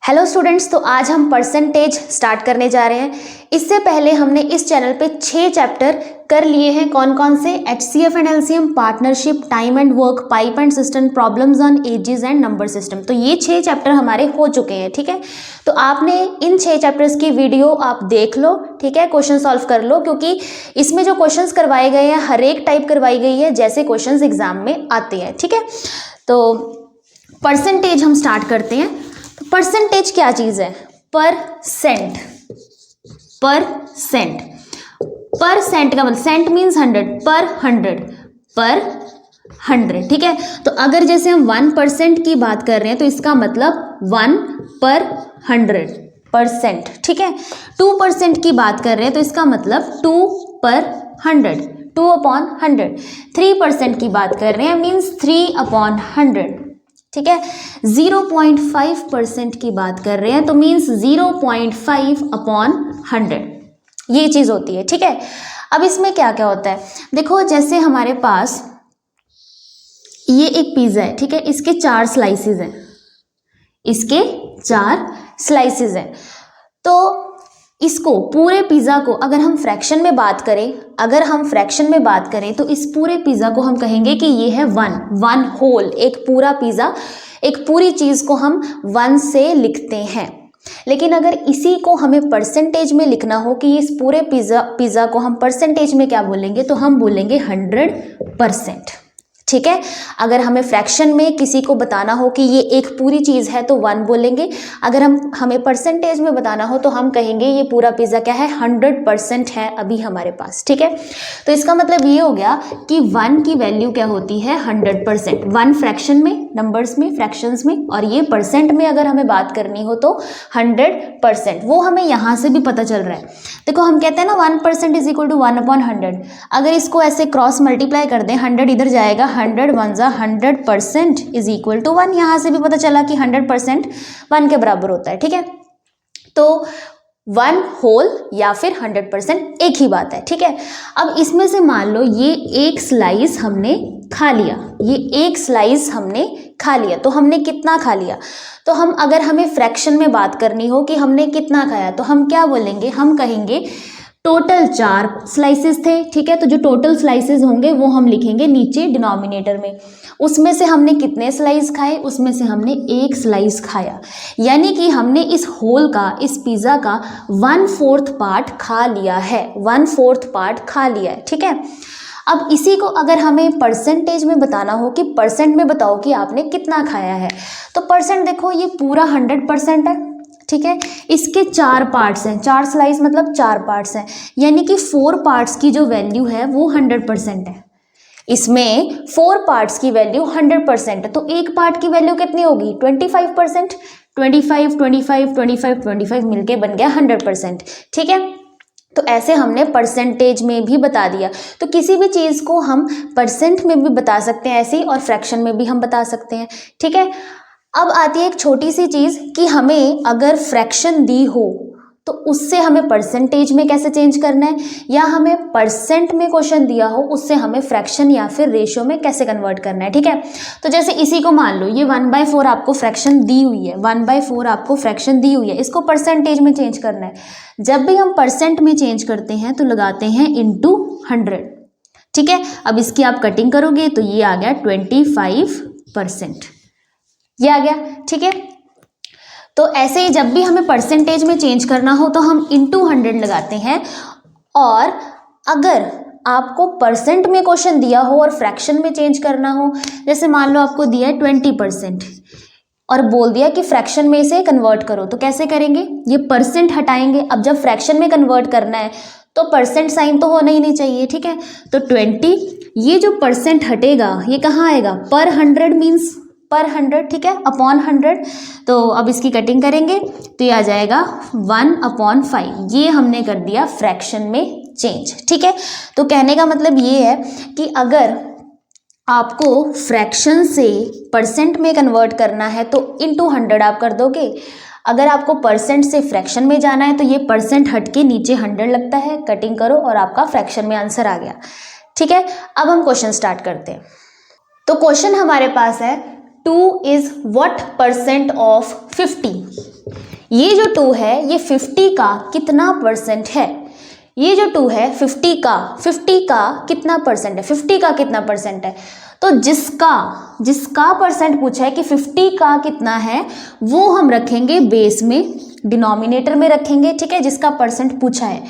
Hello students, तो आज हम परसेंटेज स्टार्ट करने जा रहे हैं। इससे पहले हमने इस चैनल पे 6 चैप्टर कर लिए हैं। कौन कौन से? HCF and LCM, partnership, time and work, pipe and system, problems on ages and number system. तो ये 6 चैप्टर हमारे हो चुके हैं, ठीक है। तो आपने इन 6 चैप्टर्स की वीडियो आप देख लो, ठीक है, क्वेश्चन सॉल्व कर लो, क्योंकि इसमें जो क्वेश्चंस करवाए गए हैं हर एक टाइप करवाई गई है जैसे क्वेश्चंस एग्जाम में आते हैं, ठीक है। तो परसेंटेज हम स्टार्ट करते हैं। परसेंटेज क्या चीज है? परसेंट। परसेंट का मतलब सेंट मीन्स 100, पर 100, ठीक है। तो अगर जैसे हम 1% की बात कर रहे हैं तो इसका मतलब 1 पर 100%, ठीक है। 2% की बात कर रहे हैं तो इसका मतलब 2 पर 100, 2/100। 3% की बात कर रहे हैं मीन्स 3/100, ठीक है। 0.5% की बात कर रहे हैं तो मीन्स 0.5/100, ये चीज होती है, ठीक है। अब इसमें क्या क्या होता है देखो, जैसे हमारे पास ये एक पिज्जा है, ठीक है, इसके 4 स्लाइसेस हैं, इसके 4 स्लाइसेस हैं। तो इसको पूरे पिज्जा को अगर हम फ्रैक्शन में बात करें तो इस पूरे पिज्जा को हम कहेंगे कि ये है वन होल, एक पूरा पिज्जा, एक पूरी चीज को हम 1 से लिखते हैं। लेकिन अगर इसी को हमें परसेंटेज में लिखना हो कि इस पूरे पिज्जा को हम परसेंटेज में क्या बोलेंगे, तो हम बोलेंगे 100%, ठीक है। अगर हमें फ्रैक्शन में किसी को बताना हो कि ये एक पूरी चीज है तो 1 बोलेंगे। अगर हमें परसेंटेज में बताना हो तो हम कहेंगे ये पूरा पिज्जा क्या है, 100% है अभी हमारे पास, ठीक है। तो इसका मतलब ये हो गया कि 1 की वैल्यू क्या होती है, 100%। 1 फ्रैक्शन में, नंबर्स में, फ्रैक्शंस में, और ये परसेंट में अगर हमें बात करनी हो तो 100%। वो हमें यहाँ से भी पता चल रहा है। देखो हम कहते हैं ना 1% इज इक्वल टू 1/100। अगर इसको ऐसे क्रॉस मल्टीप्लाई कर दें, 100 इधर जाएगा, 100 1 जा 100% इज इक्वल टू 1। यहाँ से भी पता चला कि 100% 1 के बराबर होता है, ठीक है। तो 1 होल या फिर 100% एक ही बात है, ठीक है। अब इसमें से मान लो ये एक स्लाइस हमने खा लिया, तो हमने कितना खा लिया? तो हम अगर हमें फ्रैक्शन में बात करनी हो कि हमने कितना खाया तो हम क्या बोलेंगे, हम कहेंगे टोटल 4 स्लाइसेस थे, ठीक है। तो जो टोटल स्लाइसेस होंगे वो हम लिखेंगे नीचे डिनोमिनेटर में। उसमें से हमने कितने स्लाइस खाए? उसमें से हमने 1 स्लाइस खाया, यानी कि हमने इस होल का, इस पिज्जा का 1/4 पार्ट खा लिया है, 1/4 पार्ट खा लिया है, ठीक है। अब इसी को अगर हमें परसेंटेज में बताना हो कि परसेंट में बताओ कि आपने कितना खाया है, तो परसेंट देखो ये पूरा 100% है, ठीक है। इसके 4 पार्ट्स हैं, 4 स्लाइस मतलब 4 पार्ट्स हैं, यानी कि 4 पार्ट्स की जो वैल्यू है वो 100% है। इसमें 4 पार्ट्स की वैल्यू 100% है, तो एक पार्ट की वैल्यू कितनी होगी, 25%। 25 25 25 25 मिलके बन गया 100%, ठीक है। तो ऐसे हमने परसेंटेज में भी बता दिया। तो किसी भी चीज को हम परसेंट में भी बता सकते हैं ऐसे ही, और फ्रैक्शन में भी हम बता सकते हैं, ठीक है। अब आती है एक छोटी सी चीज कि हमें अगर फ्रैक्शन दी हो तो उससे हमें परसेंटेज में कैसे चेंज करना है, या हमें परसेंट में क्वेश्चन दिया हो उससे हमें फ्रैक्शन या फिर रेशियो में कैसे कन्वर्ट करना है, ठीक है। तो जैसे इसी को मान लो ये 1/4 आपको फ्रैक्शन दी हुई है, 1/4 आपको फ्रैक्शन दी हुई है, इसको परसेंटेज में चेंज करना है। जब भी हम परसेंट में चेंज करते हैं तो लगाते हैं इंटू 100, ठीक है। अब इसकी आप कटिंग करोगे तो ये आ गया 25%, ये आ गया, ठीक है। तो ऐसे ही जब भी हमें परसेंटेज में चेंज करना हो तो हम इंटू 100 लगाते हैं। और अगर आपको परसेंट में क्वेश्चन दिया हो और फ्रैक्शन में चेंज करना हो, जैसे मान लो आपको दिया है 20% और बोल दिया कि फ्रैक्शन में इसे कन्वर्ट करो, तो कैसे करेंगे, ये परसेंट हटाएंगे। अब जब फ्रैक्शन में कन्वर्ट करना है तो परसेंट साइन तो होना ही नहीं चाहिए, ठीक है। तो 20, ये जो परसेंट हटेगा ये कहाँ आएगा, पर 100 मीन्स पर 100, ठीक है, अपॉन 100। तो अब इसकी कटिंग करेंगे तो ये आ जाएगा 1/5। ये हमने कर दिया फ्रैक्शन में चेंज, ठीक है। तो कहने का मतलब ये है कि अगर आपको फ्रैक्शन से परसेंट में कन्वर्ट करना है तो इंटू 100 आप कर दोगे। अगर आपको परसेंट से फ्रैक्शन में जाना है तो ये परसेंट हट के नीचे 100 लगता है, कटिंग करो और आपका फ्रैक्शन में आंसर आ गया, ठीक है। अब हम क्वेश्चन स्टार्ट करते हैं। तो क्वेश्चन हमारे पास है 2 इज व्हाट परसेंट ऑफ 50। ये जो 2 है ये 50 का कितना परसेंट है? ये जो 2 है 50 का कितना परसेंट है? 50 का कितना परसेंट है? तो जिसका परसेंट पूछा है कि 50 का कितना है, वो हम रखेंगे बेस में, डिनोमिनेटर में रखेंगे, ठीक है, जिसका परसेंट पूछा है।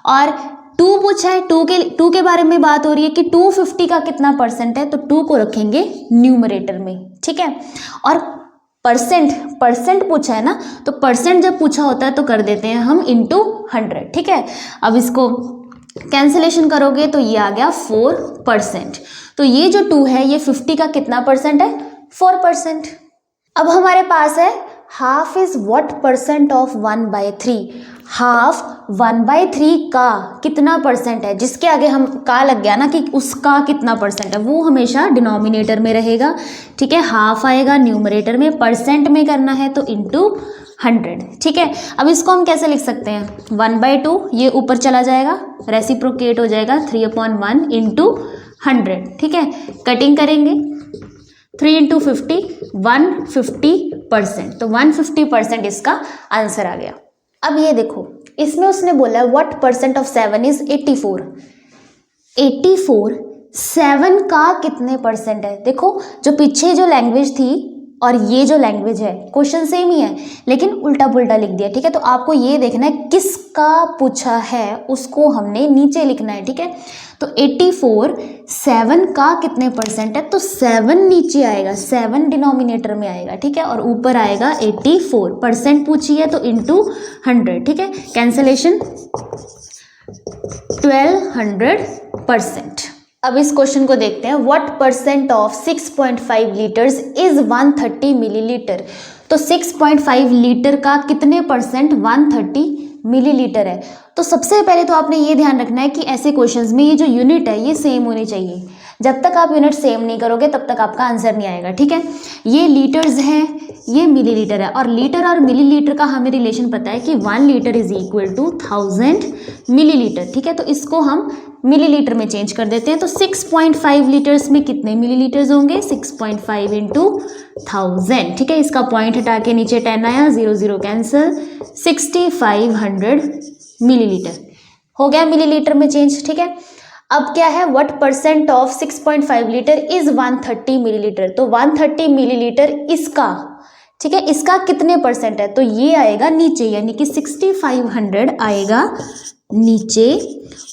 और 2 पूछा है, 2 के बारे में बात हो रही है कि 2 50 का कितना परसेंट है, तो 2 को रखेंगे न्यूमरेटर में, ठीक है। और परसेंट पूछा है ना, तो परसेंट जब पूछा होता है तो कर देते हैं हम इंटू 100, ठीक है। अब इसको कैंसिलेशन करोगे तो ये आ गया 4%। तो ये जो 2 है ये 50 का कितना परसेंट है? 4%। अब हमारे पास है half is what percent of 1/3। Half 1/3 का कितना परसेंट है? जिसके आगे हम का लग गया ना कि उसका कितना परसेंट है, वो हमेशा डिनोमिनेटर में रहेगा, ठीक है। हाफ आएगा न्यूमरेटर में, परसेंट में करना है तो इंटू 100, ठीक है। अब इसको हम कैसे लिख सकते हैं? 1/2 ये ऊपर चला जाएगा, रेसिप्रोकेट हो जाएगा 3/1 इंटू 100, ठीक है। कटिंग करेंगे 3 इंटू 50 150%, तो 150% इसका आंसर आ गया। अब ये देखो, इसमें उसने बोला है व्हाट परसेंट ऑफ 7 इज 84। 7 का कितने परसेंट है? देखो जो पीछे जो लैंग्वेज थी और ये जो लैंग्वेज है, क्वेश्चन सेम ही है लेकिन उल्टा पुल्टा लिख दिया, ठीक है। तो आपको ये देखना है किसका पूछा है, उसको हमने नीचे लिखना है, ठीक है। तो 84 7 का कितने परसेंट है, तो 7 नीचे आएगा, 7 डिनोमिनेटर में आएगा, ठीक है। और ऊपर आएगा 84, परसेंट पूछी है तो इंटू 100, ठीक है। कैंसलेशन 1200%। अब इस क्वेश्चन को देखते हैं, what percent of 6.5 litres is 130 millilitre. तो 6.5 लीटर का कितने परसेंट 130 मिलीलीटर है? तो सबसे पहले तो आपने ये ध्यान रखना है कि ऐसे क्वेश्चंस में ये जो यूनिट है ये सेम होनी चाहिए। जब तक आप यूनिट सेम नहीं करोगे तब तक आपका आंसर नहीं आएगा, ठीक है। ये लीटर्स हैं, ये मिलीलीटर है, और लीटर और मिलीलीटर का हमें रिलेशन पता है कि 1 litre is equal to 1000 millilitre, ठीक है। तो इसको हम मिलीलीटर में चेंज कर देते हैं। तो 6.5 लीटर्स में कितने मिलीलीटर्स होंगे? 6.5 इंटू 1000, ठीक है। इसका पॉइंट हटा के नीचे 10 आया, 0 0 कैंसिल, 6500 मिलीलीटर हो गया मिलीलीटर में चेंज, ठीक है। अब क्या है, what percent of 6.5 litre is 130 millilitre. तो 130 मिलीलीटर इसका, ठीक है, इसका कितने परसेंट है? तो ये आएगा नीचे, यानी कि 6500 आएगा नीचे,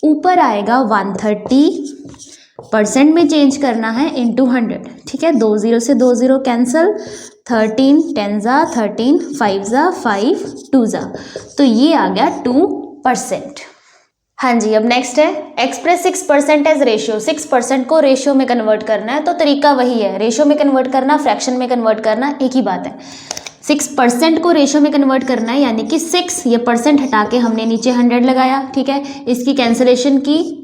ऊपर आएगा 130% में चेंज करना है इंटू 100, ठीक है। 2 0 से 2 0 कैंसल, 13 10 जा 13 5 जा 5 2 जा, तो ये आ गया 2%। हाँ जी, अब नेक्स्ट है एक्सप्रेस 6% एज रेशियो। 6% को रेशियो में कन्वर्ट करना है, तो तरीका वही है, रेशियो में कन्वर्ट करना, फ्रैक्शन में कन्वर्ट करना, एक ही बात है। 6% को रेशियो में कन्वर्ट करना है, यानी कि 6 ये परसेंट हटा के हमने नीचे 100 लगाया, ठीक है। इसकी कैंसलेशन की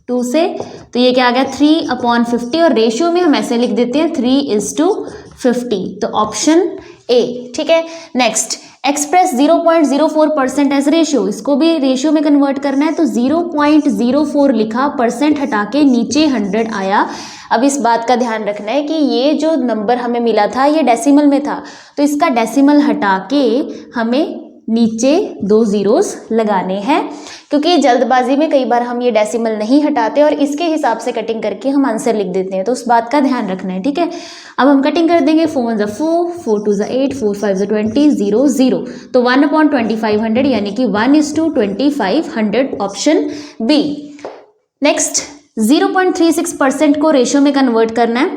2 से, तो ये क्या आ गया 3/50, और रेशियो में हम ऐसे लिख देते हैं 3:50, तो ऑप्शन ए, ठीक है। Next express 0.04% as ratio. इसको भी रेशियो में कन्वर्ट करना है, तो 0.04 लिखा, परसेंट हटा के नीचे 100 आया। अब इस बात का ध्यान रखना है कि ये जो नंबर हमें मिला था ये डेसिमल में था, तो इसका डेसिमल हटा के हमें नीचे 2 zeros लगाने हैं, क्योंकि जल्दबाजी में कई बार हम ये डेसिमल नहीं हटाते और इसके हिसाब से कटिंग करके हम आंसर लिख देते हैं, तो उस बात का ध्यान रखना है, ठीक है। अब हम कटिंग कर देंगे, 4 1 4, 4 2 8, 4 5 20, 0 0, तो 1/2500 यानी कि 1:2500, ऑप्शन बी। नेक्स्ट 0.36% को रेशियो में कन्वर्ट करना है,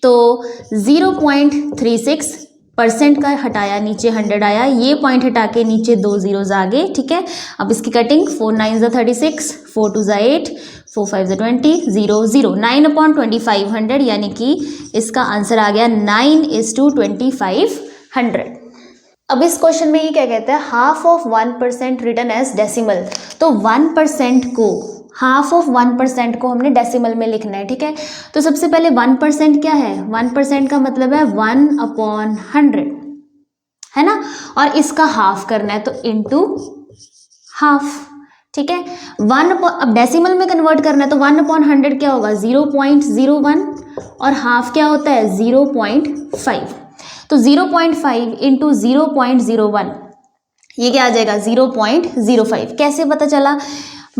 तो 0.36% का हटाया, नीचे 100 आया, ये पॉइंट हटा के नीचे 2 zeros आ गए, ठीक है। अब इसकी कटिंग 4 9 36, 4 2 8, 4 5 20, 0 0, 9/2500 यानी कि इसका आंसर आ गया 9:2500। अब इस क्वेश्चन में ये क्या कहता है, half of 1% written as decimal. तो 1% को, हाफ ऑफ 1% को हमने डेसिमल में लिखना है, ठीक है। तो सबसे पहले 1% क्या है, 1% का मतलब है 1/100, है ना, और इसका हाफ करना है, तो इंटू हाफ, ठीक है। अब डेसिमल में कन्वर्ट करना है तो 1/100 क्या होगा 0.01 और हाफ क्या होता है 0.5। तो 0.5 इंटू 0.01 ये क्या आ जाएगा 0.05। कैसे पता चला?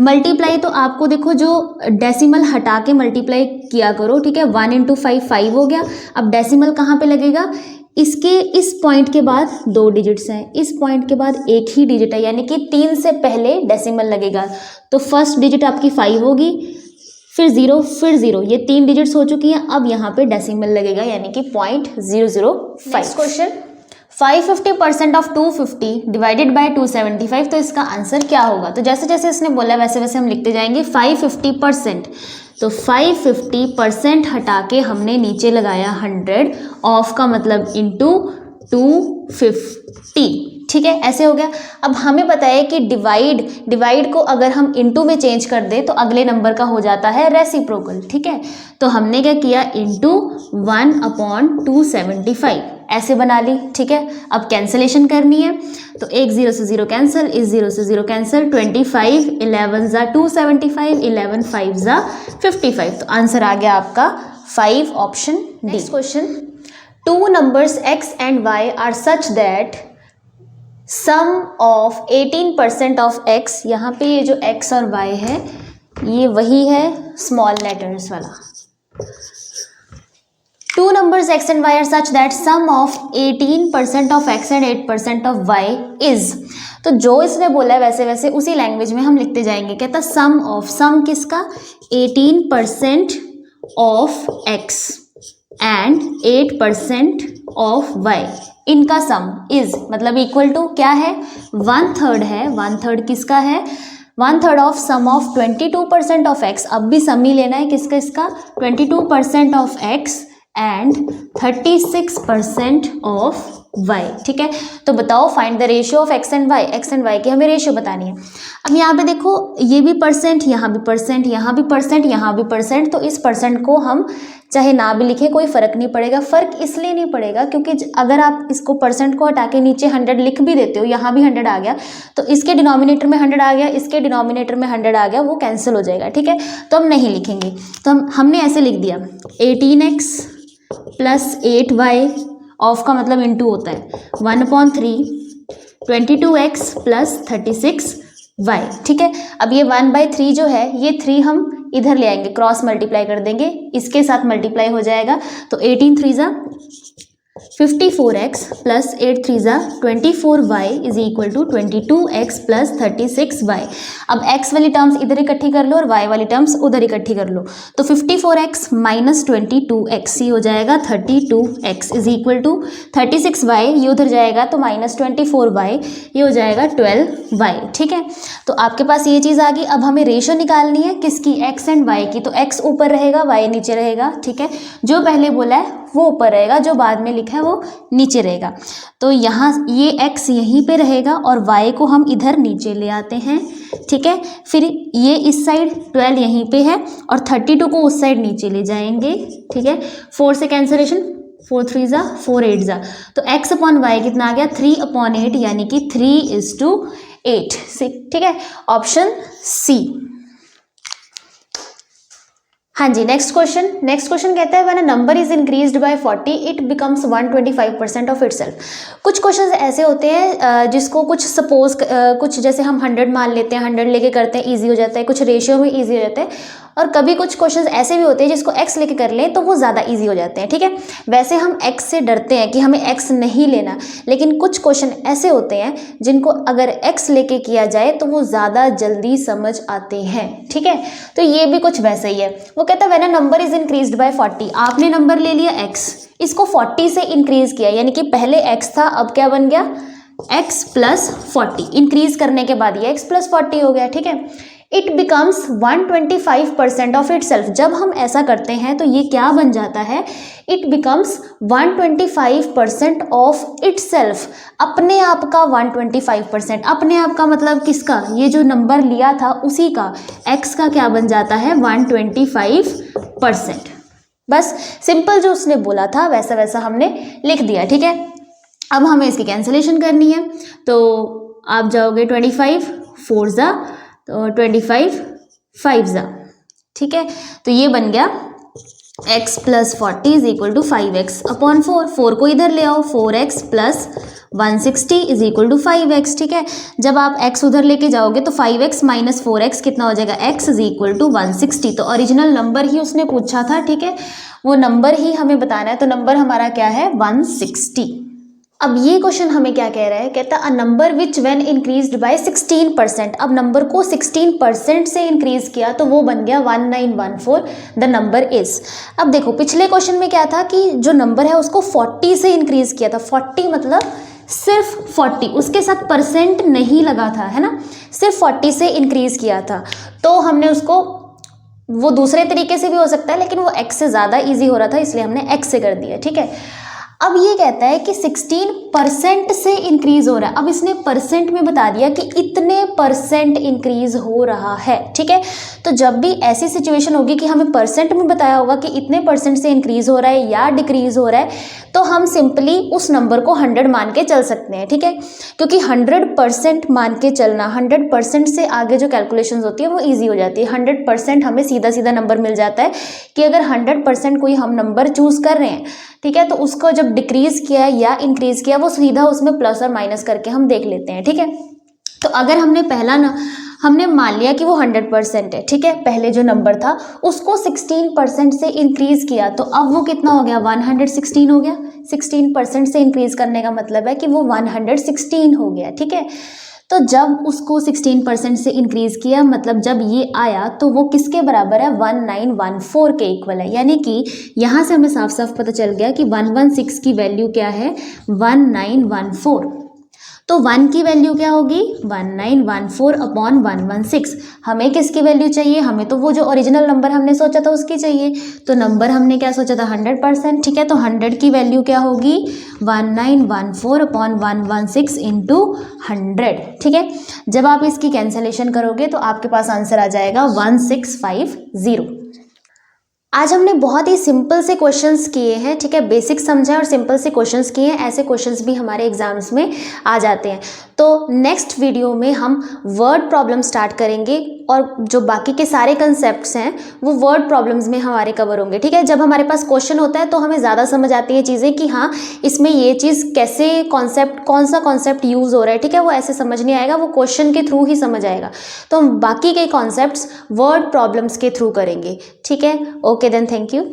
मल्टीप्लाई तो आपको देखो जो डेसिमल हटा के मल्टीप्लाई किया करो, ठीक है। 1 इंटू 5 5 हो गया। अब डेसिमल कहाँ पे लगेगा? इसके इस पॉइंट के बाद 2 डिजिट्स हैं, इस पॉइंट के बाद एक ही डिजिट है, यानी कि 3 से पहले डेसिमल लगेगा। तो फर्स्ट डिजिट आपकी 5 होगी, फिर 0, फिर 0, ये 3 डिजिट्स हो चुकी हैं। अब यहाँ पे डेसिमल लगेगा यानी कि 0.005। Next question, 550% of 250 divided by 275, तो इसका आंसर क्या होगा? तो जैसे जैसे इसने बोला वैसे वैसे हम लिखते जाएंगे। 550%, तो 550% हटा के हमने नीचे लगाया 100, ऑफ का मतलब इंटू 250, ठीक है, ऐसे हो गया। अब हमें पता है कि डिवाइड को अगर हम इंटू में चेंज कर दें तो अगले नंबर का हो जाता है रेसिप्रोकल, ठीक है। तो हमने क्या किया इंटू 1/275 ऐसे बना ली, ठीक है। अब कैंसलेशन करनी है तो एक 0 से 0 कैंसिल, इस 0 से 0 कैंसिल, 25 11 ज़ा 275, 11 5 ज़ा 55। तो आंसर आ गया आपका 5 option D. Next question, 2 numbers x and y are such that sum of 18% of x, यहाँ पे ये जो x और y है ये वही है स्मॉल लेटर्स वाला। 2 numbers x and y are such that sum of 18% of x and 8% of y is, तो जो इसने बोला है वैसे वैसे उसी लैंग्वेज में हम लिखते जाएंगे। कहता सम ऑफ, सम किसका 18% of x and 8% of y, इनका सम इज मतलब इक्वल टू क्या है 1/3 है। 1/3 किसका है 1/3 of sum of 22% of x, अब भी सम ही लेना है किसका इसका 22% of x and 36% of y, ठीक है। तो बताओ find the ratio of x and y की हमें रेशियो बतानी है। अब यहाँ पे देखो ये भी परसेंट, यहाँ भी परसेंट, यहाँ भी परसेंट, यहाँ भी परसेंट, तो इस परसेंट को हम चाहे ना भी लिखे कोई फ़र्क नहीं पड़ेगा। फ़र्क इसलिए नहीं पड़ेगा क्योंकि अगर आप इसको परसेंट को हटा के नीचे 100 लिख भी देते हो, यहाँ भी 100 आ गया तो इसके डिनोमिनेटर में 100 आ गया, इसके डिनोमिनेटर में 100 आ गया, वो कैंसिल हो जाएगा, ठीक है। तो हम नहीं लिखेंगे, तो हमने ऐसे लिख दिया 18x प्लस 8y, ऑफ का मतलब इंटू होता है 1/3 22x प्लस 36y, ठीक है। अब ये 1/3 जो है ये 3 हम इधर ले आएंगे, क्रॉस मल्टीप्लाई कर देंगे, इसके साथ मल्टीप्लाई हो जाएगा। तो 18 3 ज़ा 54x प्लस 8 3 ज़ा 24y is equal to 22x plus 36y। अब x वाली टर्म्स इधर इकट्ठी कर लो और y वाली टर्म्स उधर इकट्ठी कर लो। तो 54x माइनस 22x ये हो जाएगा 32x is equal to 36y, ये उधर जाएगा तो माइनस 24y ये हो जाएगा 12y, ठीक है। तो आपके पास ये चीज़ आ गई। अब हमें रेशियो निकालनी है किसकी x एंड y की, तो x ऊपर रहेगा y नीचे रहेगा, ठीक है। जो पहले बोला है वो ऊपर रहेगा, जो बाद में लिखा है वो नीचे रहेगा। तो यहाँ ये x यहीं पे रहेगा और y को हम इधर नीचे ले आते हैं, ठीक है। फिर ये इस साइड 12 यहीं पे है और 32 को उस साइड नीचे ले जाएंगे, ठीक है। 4 से कैंसलेशन, 4 3 ज़ा 4 8 ज़ा, तो x अपॉन y कितना आ गया 3/8 यानी कि 3:8, ठीक है, ऑप्शन सी। हाँ जी, नेक्स्ट क्वेश्चन कहता है when a number is increased by 40 it becomes 125% of itself. कुछ क्वेश्चंस ऐसे होते हैं जिसको कुछ सपोज कुछ जैसे हम 100 मान लेते हैं, 100 लेके करते हैं इजी हो जाता है, कुछ रेशियो में इजी हो जाता है, और कभी कुछ क्वेश्चंस ऐसे भी होते हैं जिसको x लेके कर लें तो वो ज़्यादा इजी हो जाते हैं, ठीक है। वैसे हम x से डरते हैं कि हमें x नहीं लेना, लेकिन कुछ क्वेश्चन ऐसे होते हैं जिनको अगर x लेके किया जाए तो वो ज़्यादा जल्दी समझ आते हैं, ठीक है। तो ये भी कुछ वैसा ही है। वो कहता है when a number is increased by 40, आपने नंबर ले लिया x, इसको 40 से इंक्रीज किया, यानी कि पहले x था अब क्या बन गया x प्लस 40, इंक्रीज करने के बाद ये x प्लस 40 हो गया, ठीक है। इट बिकम्स 125% ऑफ इटसेल्फ, जब हम ऐसा करते हैं तो ये क्या बन जाता है, इट बिकम्स 125% ऑफ इटसेल्फ, अपने आप का 125%, अपने आप का मतलब किसका, ये जो नंबर लिया था उसी का, x का क्या बन जाता है 125%। बस सिंपल जो उसने बोला था वैसा वैसा हमने लिख दिया, ठीक है। अब हमें इसकी कैंसिलेशन करनी है, तो आप जाओगे 25 4 ज़ा तो 25 5 ज़ा, ठीक है। तो ये बन गया x plus 40 is equal to 5x upon 4, 4 को इधर ले आओ, 4x plus 160 is equal to 5x, ठीक है। जब आप x उधर लेके जाओगे तो 5x माइनस 4x कितना हो जाएगा, x इज इक्वल टू 160। तो ओरिजिनल नंबर ही उसने पूछा था, ठीक है, वो नंबर ही हमें बताना है। तो नंबर हमारा क्या है, 160। अब ये क्वेश्चन हमें क्या कह रहा है, कहता है a number which when increased by 16%। अब नंबर को 16% से इंक्रीज किया तो वो बन गया 1914, द नंबर इज। अब देखो पिछले क्वेश्चन में क्या था कि जो नंबर है उसको 40 से इंक्रीज किया था, 40 मतलब सिर्फ 40, उसके साथ परसेंट नहीं लगा था, है ना, सिर्फ 40 से इंक्रीज किया था। तो हमने उसको, वो दूसरे तरीके से भी हो सकता है लेकिन वो x से ज़्यादा ईजी हो रहा था इसलिए हमने x से कर दिया, ठीक है। अब ये कहता है कि 16% से इंक्रीज हो रहा है। अब इसने परसेंट में बता दिया कि इतने परसेंट इंक्रीज हो रहा है, ठीक है। तो जब भी ऐसी सिचुएशन होगी कि हमें परसेंट में बताया होगा कि इतने परसेंट से इंक्रीज हो रहा है या डिक्रीज हो रहा है, तो हम सिंपली उस नंबर को 100 मान के चल सकते हैं, ठीक है। क्योंकि 100% मान के चलना, 100% से आगे जो कैलकुलेशंस होती है वो ईजी हो जाती है। 100% हमें सीधा सीधा नंबर मिल जाता है कि अगर 100% कोई हम नंबर चूज कर रहे हैं, ठीक है, तो उसको जब डिक्रीज किया या इंक्रीज किया वो सीधा उसमें प्लस और माइनस करके हम देख लेते हैं, ठीक है। तो अगर हमने पहला ना, हमने मान लिया कि वो 100% है, ठीक है, पहले जो नंबर था उसको 16% से इंक्रीज किया तो अब वो कितना हो गया, 116 हो गया। 16% से इंक्रीज करने का मतलब है कि वो 116 हो गया, ठीक है। तो जब उसको 16% से इंक्रीज किया, मतलब जब ये आया तो वो किसके बराबर है, 1914 के इक्वल है। यानी कि यहाँ से हमें साफ साफ पता चल गया कि 116 की वैल्यू क्या है, 1914। तो 1 की वैल्यू क्या होगी, 1914 अपॉन 116। हमें किसकी वैल्यू चाहिए, हमें तो वो जो ओरिजिनल नंबर हमने सोचा था उसकी चाहिए। तो नंबर हमने क्या सोचा था, 100%, ठीक है। तो 100 की वैल्यू क्या होगी, 1914 अपॉन 116 इंटू 100, ठीक है। जब आप इसकी कैंसलेशन करोगे तो आपके पास आंसर आ जाएगा 1650। आज हमने बहुत ही सिंपल से क्वेश्चंस किए हैं, ठीक है, बेसिक समझा और सिंपल से क्वेश्चंस किए हैं। ऐसे क्वेश्चंस भी हमारे एग्जाम्स में आ जाते हैं। तो नेक्स्ट वीडियो में हम वर्ड प्रॉब्लम स्टार्ट करेंगे और जो बाकी के सारे कंसेप्ट्स हैं वो वर्ड प्रॉब्लम्स में हमारे कवर होंगे, ठीक है। जब हमारे पास क्वेश्चन होता है तो हमें ज़्यादा समझ आती है चीज़ें कि हाँ इसमें ये चीज़ कैसे, कॉन्सेप्ट कौन सा कॉन्सेप्ट यूज़ हो रहा है, ठीक है, वो ऐसे समझ नहीं आएगा, वो क्वेश्चन के थ्रू ही समझ आएगा। तो हम बाकी के कॉन्सेप्ट्स वर्ड प्रॉब्लम्स के थ्रू करेंगे, ठीक है। Okay then, thank you.